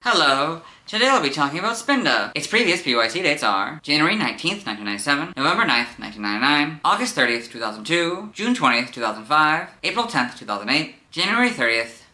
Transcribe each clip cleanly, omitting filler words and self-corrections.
Hello! Today I'll be talking about Spinda. Its previous PYT dates are January 19th, 1997, November 9th, 1999, August 30th, 2002, June 20th, 2005, April 10th, 2008, January 30th,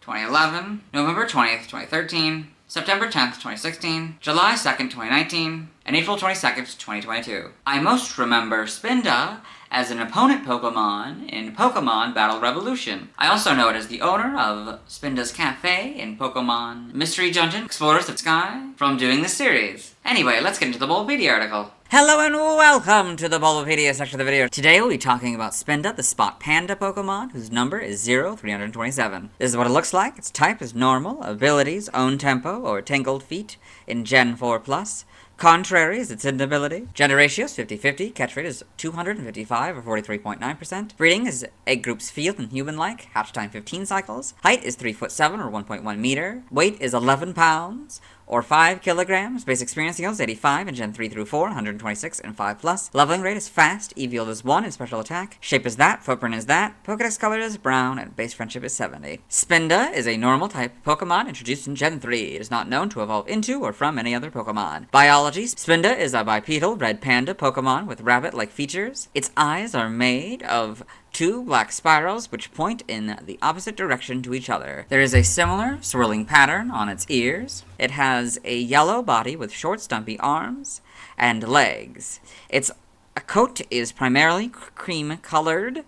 2011, November 20th, 2013, September 10th, 2016, July 2nd, 2019, and April 22nd, 2022. I most remember Spinda as an opponent Pokémon in Pokémon Battle Revolution. I also know it as the owner of Spinda's Cafe in Pokémon Mystery Dungeon Explorers of Sky from doing this series. Anyway, let's get into the Bulbapedia article. Hello and welcome to the Bulbapedia section of the video. Today we'll be talking about Spinda, the Spot Panda Pokemon, whose number is 0327. This is what it looks like. Its type is normal, abilities, own tempo, or tangled feet in Gen 4+. Contrary is its ability. Gender ratio is 50-50. Catch rate is 255 or 43.9%. Breeding is egg groups field and human-like. Hatch time 15 cycles. Height is 3'7" or 1.1 meter. Weight is 11 pounds or 5 kilograms. Basic experience skills 85 in Gen 3 through 4, 126 and 5+. Leveling rate is fast. EV is 1 and special attack. Shape is that. Footprint is that. Pokedex color is brown and base friendship is 70. Spinda is a normal type Pokemon introduced in Gen 3. It is not known to evolve into or from any other Pokemon. Biology: Spinda is a bipedal red panda Pokemon with rabbit-like features. Its eyes are made of two black spirals which point in the opposite direction to each other. There is a similar swirling pattern on its ears. It has a yellow body with short stumpy arms and legs. Its coat is primarily cream colored.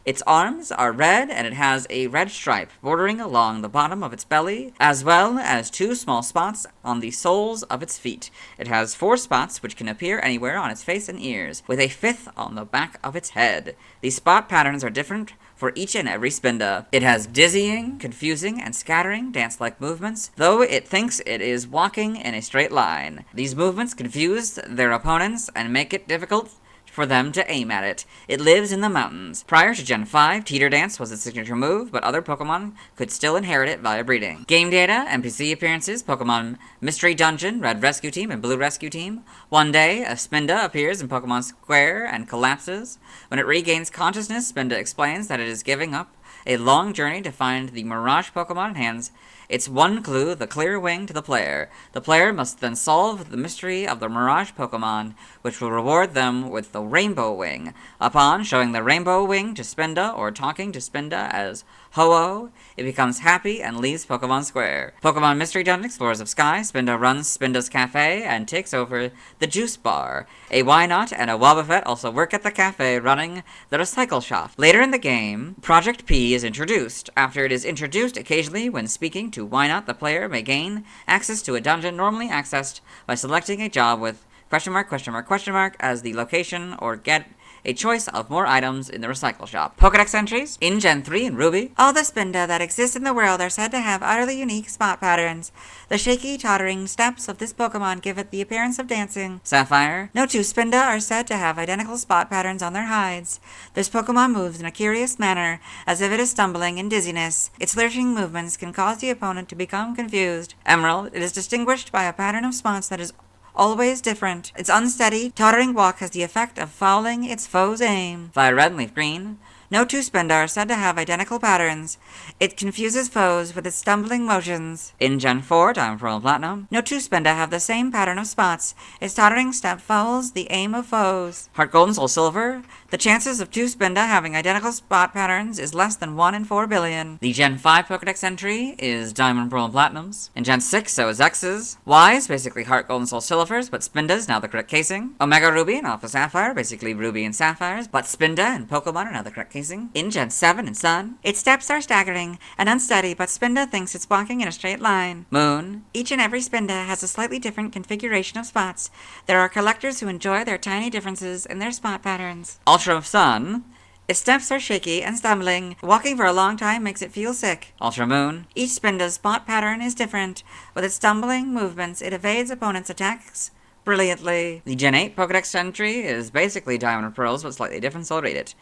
Its arms are red, and it has a red stripe bordering along the bottom of its belly, as well as 2 small spots on the soles of its feet. It has 4 spots which can appear anywhere on its face and ears, with a 5th on the back of its head. These spot patterns are different for each and every Spinda. It has dizzying, confusing, and scattering dance-like movements, though it thinks it is walking in a straight line. These movements confuse their opponents and make it difficult for them to aim at it. It lives in the mountains. Prior to Gen 5, Teeter Dance was its signature move, but other Pokemon could still inherit it via breeding. Game data, NPC appearances, Pokemon Mystery Dungeon, Red Rescue Team, and Blue Rescue Team. One day, a Spinda appears in Pokemon Square and collapses. When it regains consciousness, Spinda explains that it is giving up a long journey to find the Mirage Pokemon and hands its one clue, the clear wing, to the player. The player must then solve the mystery of the Mirage Pokemon, which will reward them with the Rainbow Wing. Upon showing the Rainbow Wing to Spinda or talking to Spinda as Ho-Oh, it becomes happy and leaves Pokemon Square. Pokemon Mystery Dungeon Explorers of Sky, Spinda runs Spinda's Cafe and takes over the Juice Bar. A Wynot and a Wobbuffet also work at the cafe running the recycle shop. Later in the game, Project P is introduced. After it is introduced occasionally when speaking to Wynot, the player may gain access to a dungeon normally accessed by selecting a job with as the location or get a choice of more items in the recycle shop. Pokedex entries. In Gen 3 and Ruby, all the Spinda that exist in the world are said to have utterly unique spot patterns. The shaky, tottering steps of this Pokemon give it the appearance of dancing. Sapphire. No 2 Spinda are said to have identical spot patterns on their hides. This Pokemon moves in a curious manner, as if it is stumbling in dizziness. Its lurching movements can cause the opponent to become confused. Emerald. It is distinguished by a pattern of spots that is always different. Its unsteady, tottering walk has the effect of fouling its foe's aim. Fire Red and Leaf Green. No 2 Spinda are said to have identical patterns. It confuses foes with its stumbling motions. In Gen 4, Diamond, Pearl, and Platinum, no 2 Spinda have the same pattern of spots. Its tottering step fouls the aim of foes. Heart Gold and Soul Silver. The chances of 2 Spinda having identical spot patterns is less than 1 in 4 billion. The Gen 5 Pokedex entry is Diamond, Pearl, and Platinums. In Gen 6, so is X's. Y is basically Heart Gold and Soul Silvers, but Spinda is now the correct casing. Omega Ruby and Alpha Sapphire, basically Ruby and Sapphires, but Spinda and Pokemon are now the correct casing. In Gen 7 and Sun, its steps are staggering and unsteady, but Spinda thinks it's walking in a straight line. Moon. Each and every Spinda has a slightly different configuration of spots. There are collectors who enjoy their tiny differences in their spot patterns. Ultra Sun. Its steps are shaky and stumbling. Walking for a long time makes it feel sick. Ultra Moon. Each Spinda's spot pattern is different. With its stumbling movements, it evades opponents' attacks brilliantly. The Gen 8 Pokedex entry is basically Diamond and Pearls, but slightly different, so I'll read it.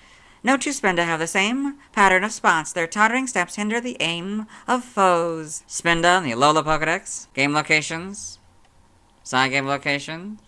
No 2 Spinda have the same pattern of spots. Their tottering steps hinder the aim of foes. Spinda and the Alola Pokedex. Game locations. Side game locations.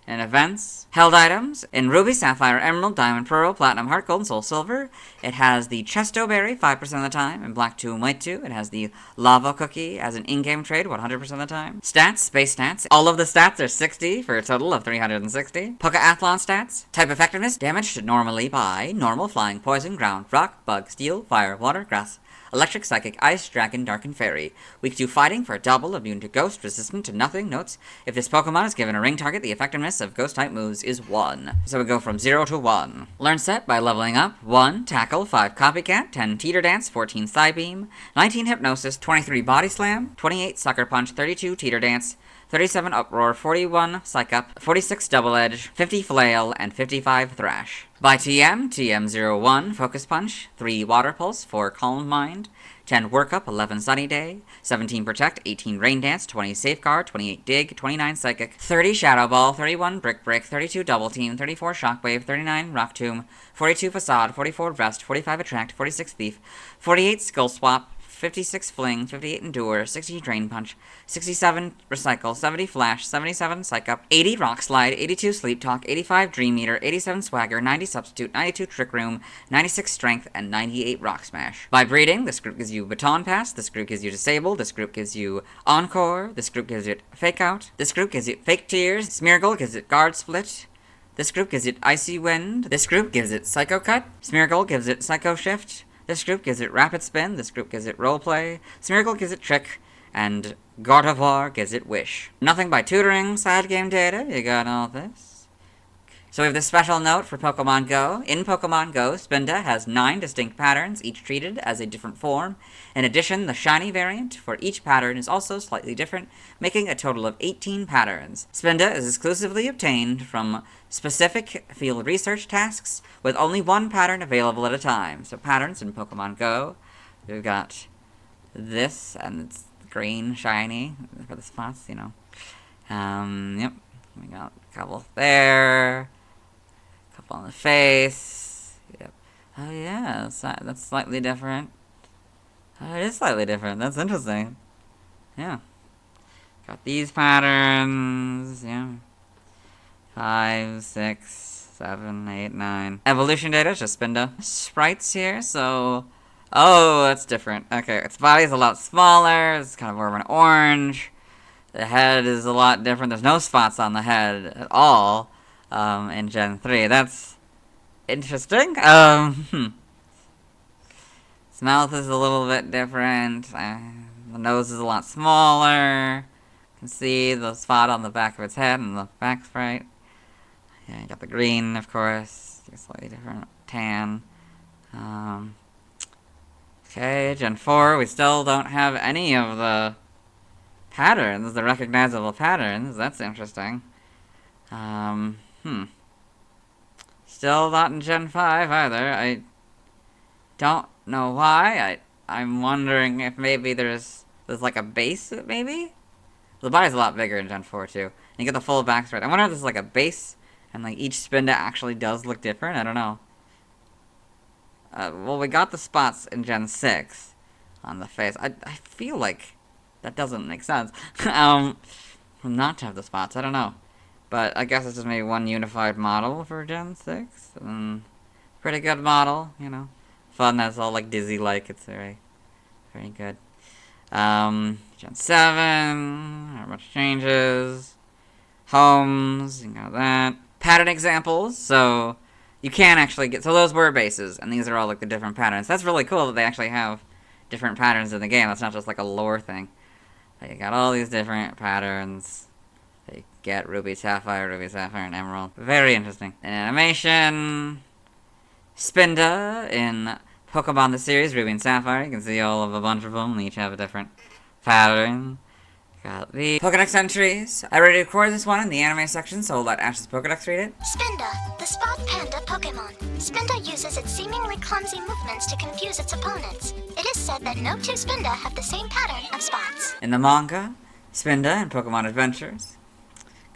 In events, held items, in Ruby, Sapphire, Emerald, Diamond, Pearl, Platinum, Heart Gold, and Soul Silver, it has the Chesto Berry 5% of the time, in Black 2 and White 2, it has the Lava Cookie as an in-game trade 100% of the time. Stats, Space Stats, all of the stats are 60 for a total of 360. Pokeathlon stats, type effectiveness, damage to normally by normal, flying, poison, ground, rock, bug, steel, fire, water, grass, electric, psychic, ice, dragon, dark, and fairy. Weak 2 fighting for a double, immune to ghost, resistant to nothing. Notes, if this Pokemon is given a ring target, the effectiveness of ghost type moves is 1. So we go from 0 to 1. Learn set by leveling up. 1 Tackle, 5 Copycat, 10 Teeter Dance, 14 Psybeam, 19 Hypnosis, 23 Body Slam, 28 Sucker Punch, 32 Teeter Dance, 37 Uproar, 41 Psych Up, 46 Double Edge, 50 Flail, and 55 Thrash. By TM01 Focus Punch, 3 Water Pulse, 4 Calm Mind, 10 Work Up, 11 Sunny Day, 17 Protect, 18 Rain Dance, 20 Safeguard, 28 Dig, 29 Psychic, 30 Shadow Ball, 31 Brick Break, 32 Double Team, 34 Shockwave, 39 Rock Tomb, 42 Facade, 44 Rest, 45 Attract, 46 Thief, 48 Skull Swap, 56 Fling, 58 Endure, 60 Drain Punch, 67 Recycle, 70 Flash, 77 Psych Up, 80 Rock Slide, 82 Sleep Talk, 85 Dream Eater, 87 Swagger, 90 Substitute, 92 Trick Room, 96 Strength, and 98 Rock Smash. By breeding, this group gives you Baton Pass, this group gives you Disable, this group gives you Encore, this group gives it Fake Out, this group gives it Fake Tears, Smeargle gives it Guard Split, this group gives it Icy Wind, this group gives it Psycho Cut, Smeargle gives it Psycho Shift, this group gives it Rapid Spin, this group gives it Roleplay, Smeargle gives it Trick, and Gardevoir gives it Wish. Nothing by tutoring, side game data, you got all this. So we have this special note for Pokemon Go. In Pokemon Go, Spinda has 9 distinct patterns, each treated as a different form. In addition, the shiny variant for each pattern is also slightly different, making a total of 18 patterns. Spinda is exclusively obtained from specific field research tasks, with only 1 pattern available at a time. So patterns in Pokemon Go, we've got this, and it's green, shiny, for the spots, you know. Yep, we got a couple there. Couple on the face. Yep. Oh yeah, that's slightly different. Oh, it is slightly different. That's interesting. Yeah. Got these patterns. Yeah. 5, 6, 7, 8, 9. Evolution data is just Spinda. Sprites here, so... Oh, that's different. Okay, its body is a lot smaller. It's kind of more of an orange. The head is a lot different. There's no spots on the head at all. In Gen 3. That's interesting. Its mouth is a little bit different. The nose is a lot smaller. You can see the spot on the back of its head and the back sprite. Yeah, you got the green, of course. Slightly different tan. Okay, Gen 4, we still don't have any of the patterns, the recognizable patterns. That's interesting. Still not in Gen 5 either. I don't know why. I'm wondering if maybe there's like a base, maybe? The body's a lot bigger in Gen 4 too. And you get the full back sprite. I wonder if there's like a base and like each Spinda actually does look different. I don't know. Well, we got the spots in Gen 6 on the face. I feel like that doesn't make sense. Not to have the spots. I don't know. But I guess it's just maybe one unified model for Gen 6. Pretty good model, you know. Fun, that's all like Dizzy-like. It's very, very good. Gen 7, not much changes. Homes, you got that. Pattern examples, so you can actually get, so those were bases, and these are all like the different patterns. That's really cool that they actually have different patterns in the game. That's not just like a lore thing. But you got all these different patterns. They get Ruby, Sapphire, and Emerald. Very interesting. In animation, Spinda in Pokemon the series, Ruby and Sapphire. You can see all of a bunch of them. They each have a different pattern. Got the Pokedex entries. I already recorded this one in the anime section, so I'll let Ash's Pokedex read it. Spinda, the Spot Panda Pokemon. Spinda uses its seemingly clumsy movements to confuse its opponents. It is said that no 2 Spinda have the same pattern of spots. In the manga, Spinda in Pokemon Adventures.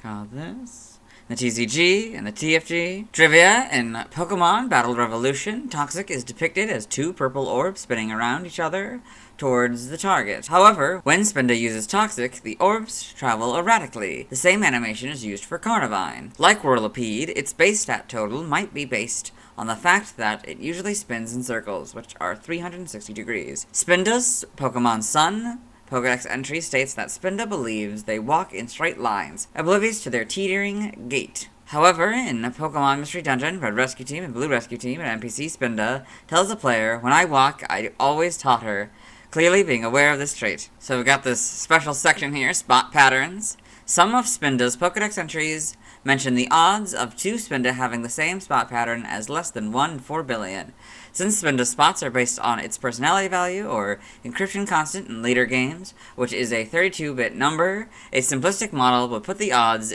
Got this. the TCG, and the TFG. Trivia: in Pokemon Battle Revolution, Toxic is depicted as two purple orbs spinning around each other towards the target. However, when Spinda uses Toxic, the orbs travel erratically. The same animation is used for Carnivine. Like Whirlipede, its base stat total might be based on the fact that it usually spins in circles, which are 360 degrees. Spinda's Pokemon Sun Pokedex entry states that Spinda believes they walk in straight lines, oblivious to their teetering gait. However, in Pokemon Mystery Dungeon, Red Rescue Team and Blue Rescue Team, an NPC Spinda tells the player, "When I walk, I always totter," clearly being aware of this trait. So we've got this special section here, spot patterns. Some of Spinda's Pokedex entries mention the odds of two Spinda having the same spot pattern as less than 1 in 4 billion. Since Spinda's spots are based on its personality value, or encryption constant in later games, which is a 32-bit number, a simplistic model would put the odds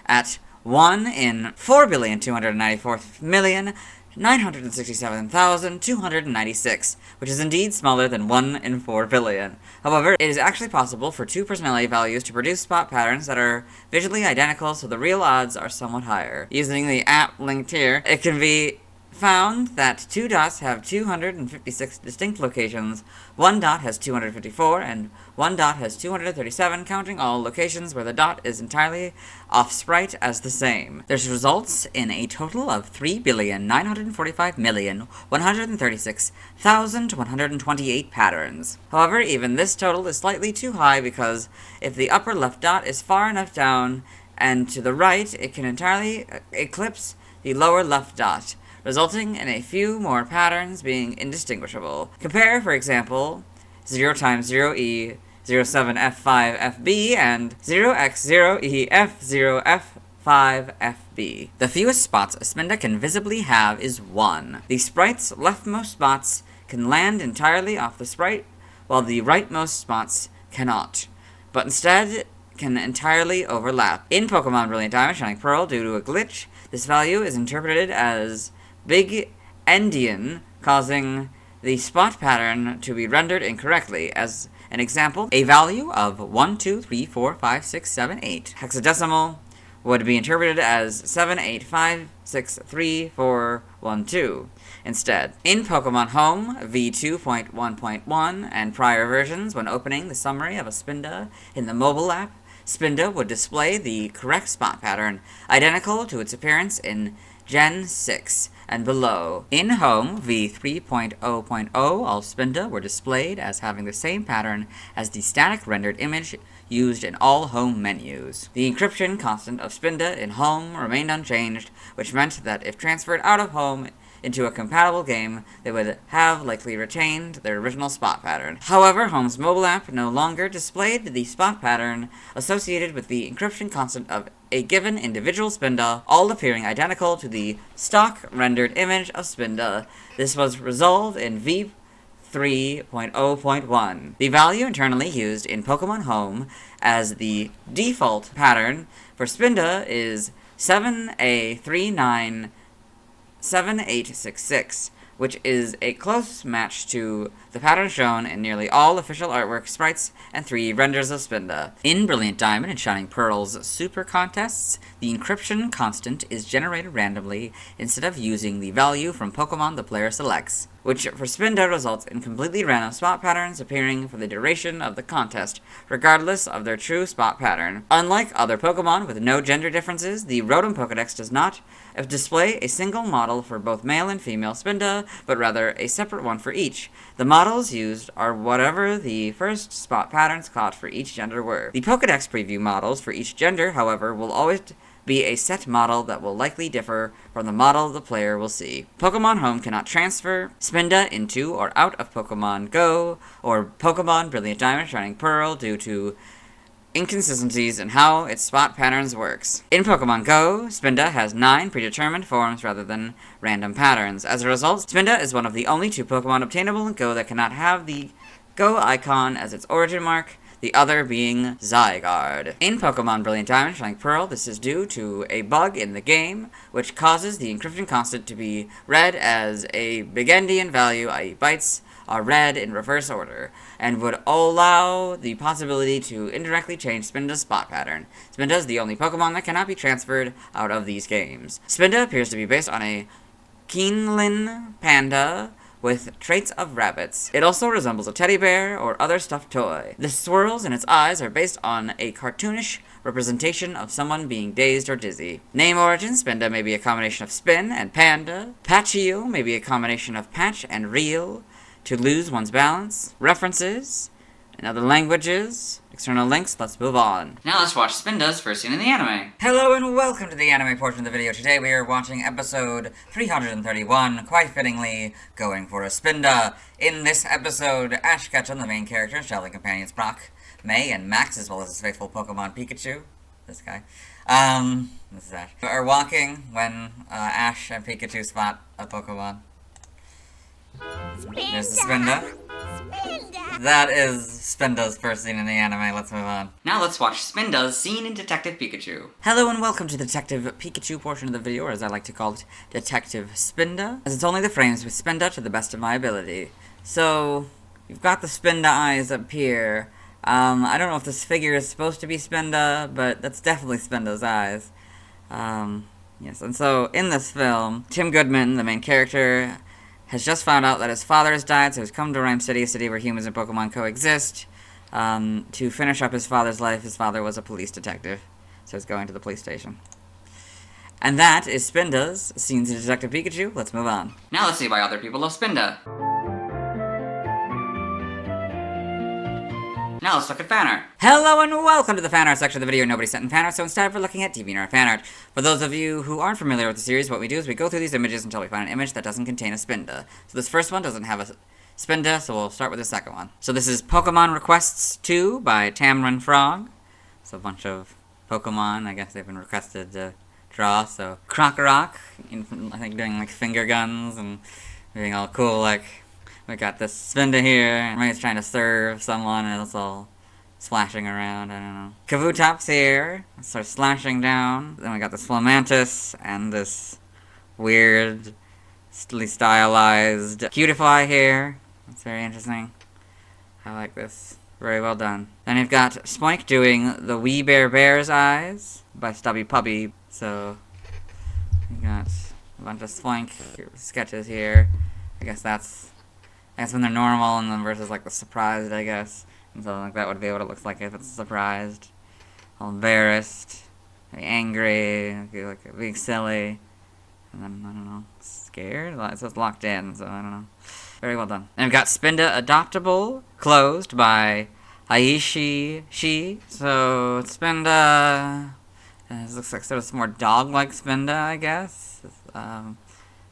at 1 in 4,294,967,296, which is indeed smaller than 1 in 4 billion. However, it is actually possible for two personality values to produce spot patterns that are visually identical, so the real odds are somewhat higher. Using the app linked here, it can be found that two dots have 256 distinct locations, one dot has 254, and one dot has 237, counting all locations where the dot is entirely off sprite as the same. This results in a total of 3,945,136,128 patterns. However, even this total is slightly too high because if the upper left dot is far enough down and to the right, it can entirely eclipse the lower left dot, resulting in a few more patterns being indistinguishable. Compare, for example, 0 times 0e 07F5FB and 0x0EF0F5FB. The fewest spots a Spinda can visibly have is 1. The sprite's leftmost spots can land entirely off the sprite, while the rightmost spots cannot, but instead can entirely overlap. In Pokemon Brilliant Diamond Shining Pearl, due to a glitch, this value is interpreted as Big Endian, causing the spot pattern to be rendered incorrectly. As an example, a value of 1, 2, 3, 4, 5, 6, 7, 8 hexadecimal would be interpreted as 7, 8, 5, 6, 3, 4, 1, 2 instead. In Pokemon Home V2.1.1 and prior versions, when opening the summary of a Spinda in the mobile app, Spinda would display the correct spot pattern, identical to its appearance in Gen 6 and below. In Home V3.0.0, all Spinda were displayed as having the same pattern as the static rendered image used in all Home menus. The encryption constant of Spinda in Home remained unchanged, which meant that if transferred out of Home into a compatible game, they would have likely retained their original spot pattern. However, Home's mobile app no longer displayed the spot pattern associated with the encryption constant of a given individual Spinda, all appearing identical to the stock rendered image of Spinda. This was resolved in V3.0.1. The value internally used in Pokemon Home as the default pattern for Spinda is 7A397866, which is a close match to the pattern shown in nearly all official artwork, sprites, and 3D renders of Spinda. In Brilliant Diamond and Shining Pearl's Super Contests, the encryption constant is generated randomly instead of using the value from Pokemon the player selects, which for Spinda results in completely random spot patterns appearing for the duration of the contest, regardless of their true spot pattern. Unlike other Pokemon with no gender differences, the Rotom Pokedex does not display a single model for both male and female Spinda, but rather a separate one for each. The models used are whatever the first spot patterns caught for each gender were. The Pokedex preview models for each gender, however, will always be a set model that will likely differ from the model the player will see. Pokemon Home cannot transfer Spinda into or out of Pokemon Go or Pokemon Brilliant Diamond Shining Pearl due to inconsistencies in how its spot patterns works. In Pokemon Go, Spinda has 9 predetermined forms rather than random patterns. As a result, Spinda is one of the only 2 Pokemon obtainable in Go that cannot have the Go icon as its origin mark, the other being Zygarde. In Pokemon Brilliant Diamond Shining Pearl, this is due to a bug in the game, which causes the encryption constant to be read as a Big Endian value, i.e. bytes, are read in reverse order, and would allow the possibility to indirectly change Spinda's spot pattern. Spinda is the only Pokemon that cannot be transferred out of these games. Spinda appears to be based on a Keenlin panda with traits of rabbits. It also resembles a teddy bear or other stuffed toy. The swirls in its eyes are based on a cartoonish representation of someone being dazed or dizzy. Name origin: Spinda may be a combination of spin and panda. Patchio may be a combination of patch and reel, to lose one's balance. References in other languages. External links. Let's move on. Now let's watch Spinda's first scene in the anime. Hello and welcome to the anime portion of the video. Today we are watching episode 331, quite fittingly, Going for a Spinda. In this episode, Ash Ketchum, the main character, traveling companions Brock, May, and Max, as well as his faithful Pokemon Pikachu, this guy, this is Ash, are walking when Ash and Pikachu spot a Pokemon. Spinda. There's the Spinda. That is Spinda's first scene in the anime. Let's move on. Now let's watch Spinda's scene in Detective Pikachu. Hello and welcome to the Detective Pikachu portion of the video, or as I like to call it, Detective Spinda, as it's only the frames with Spinda to the best of my ability. So, you've got the Spinda eyes up here. I don't know if this figure is supposed to be Spinda, but that's definitely Spinda's eyes. Yes, and so in this film, Tim Goodman, the main character, has just found out that his father has died, so he's come to Rhyme City, a city where humans and Pokemon coexist, to finish up his father's life. His father was a police detective, so he's going to the police station. And that is Spinda's scenes in Detective Pikachu. Let's move on. Now let's see why other people love Spinda. Now let's look at fan art. Hello and welcome to the fan art section of the video. Nobody sent in fan art, so instead we're looking at DeviantArt fan art. For those of you who aren't familiar with the series, what we do is we go through these images until we find an image that doesn't contain a Spinda. So this first one doesn't have a Spinda, so we'll start with the second one. So this is Pokemon Requests 2 by Tamron Frog. It's a bunch of Pokemon, I guess they've been requested to draw. So Crocorock, I think doing like finger guns and being all cool, like we got this Spinda here, and he's trying to serve someone, and it's all splashing around, I don't know. Kavutop's here, starts slashing down. Then we got this Flamantis, and this weird, stylized Cutify here. That's very interesting. I like this. Very well done. Then you've got Spoink doing the Wee Bear Bear's eyes by Stubby Puppy. So, we got a bunch of Spoink sketches here. I guess when they're normal, and then versus like the surprised, I guess. And so like that would be what it looks like if it's surprised. All embarrassed, very angry, like being silly, and then, I don't know, scared? It says locked in, so I don't know. Very well done. And we've got Spinda Adoptable, closed by Aishi Shi. So, Spinda, it looks like sort of more dog-like Spinda, I guess.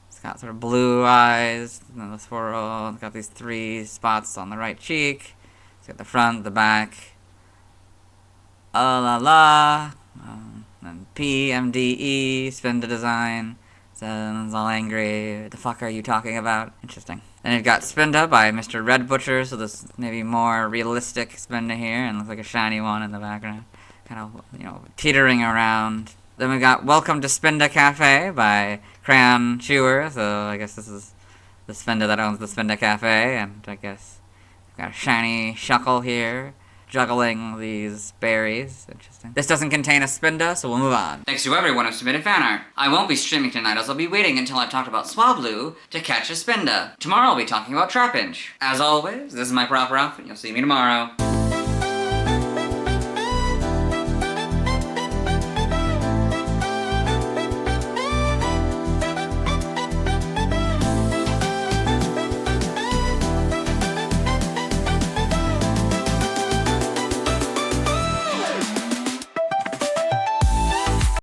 It's got sort of blue eyes, and then the swirl. It's got these 3 spots on the right cheek. It's got the front, the back. Oh la la. And PMDE, Spinda design. So it's all angry. What the fuck are you talking about? Interesting. Then you've got Spinda by Mr. Red Butcher, so this maybe more realistic Spinda here, and looks like a shiny one in the background. Kind of, teetering around. Then we got Welcome to Spinda Cafe by Crayon Chewer, so I guess this is the Spinda that owns the Spinda Cafe, and I guess we've got a shiny Shuckle here, juggling these berries. Interesting. This doesn't contain a Spinda, so we'll move on. Thanks to everyone who submitted fan art. I won't be streaming tonight, as I'll be waiting until I've talked about Swablu to catch a Spinda. Tomorrow I'll be talking about Trapinch. As always, this is my proper outfit. You'll see me tomorrow.